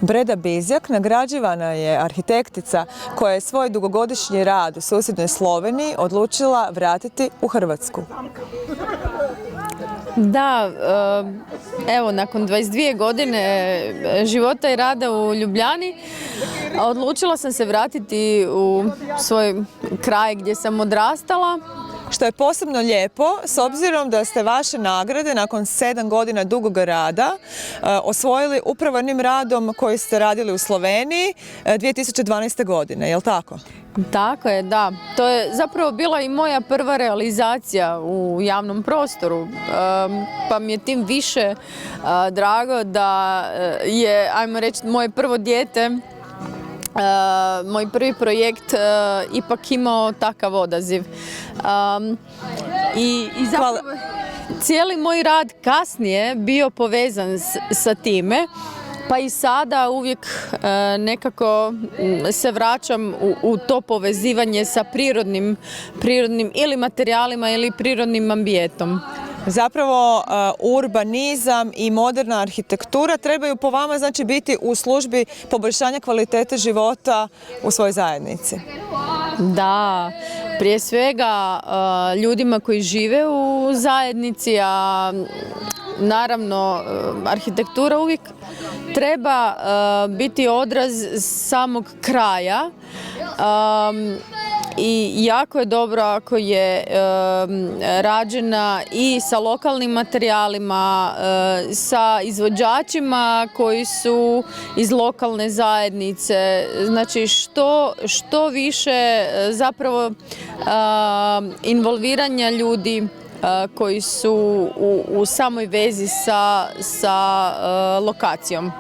Breda Bizjak nagrađivana je arhitektica koja je svoj dugogodišnji rad u susjednoj Sloveniji odlučila vratiti u Hrvatsku. Da, evo, nakon 22 godine života i rada u Ljubljani odlučila sam se vratiti u svoj kraj gdje sam odrastala. Što je posebno lijepo, s obzirom da ste vaše nagrade nakon 7 godina dugog rada osvojili upravo jednim radom koji ste radili u Sloveniji 2012. godine, je li tako? Tako je, da. To je zapravo bila i moja prva realizacija u javnom prostoru, pa mi je tim više drago da je, ajmo reći, moje prvo dijete, moj prvi projekt ipak imao takav odaziv. I zapravo cijeli moj rad kasnije bio povezan sa time, pa i sada uvijek nekako se vraćam u to povezivanje sa prirodnim ili materijalima ili prirodnim ambijentom. Zapravo urbanizam i moderna arhitektura trebaju po vama znači biti u službi poboljšanja kvalitete života u svojoj zajednici. Da, prije svega ljudima koji žive u zajednici, a naravno arhitektura uvijek treba biti odraz samog kraja. I jako je dobro ako je rađena i sa lokalnim materijalima, sa izvođačima koji su iz lokalne zajednice. Znači što više zapravo involviranja ljudi koji su u samoj vezi sa lokacijom.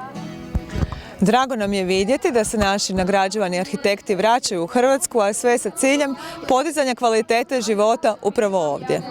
Drago nam je vidjeti da se naši nagrađivani arhitekti vraćaju u Hrvatsku, a sve sa ciljem podizanja kvalitete života upravo ovdje.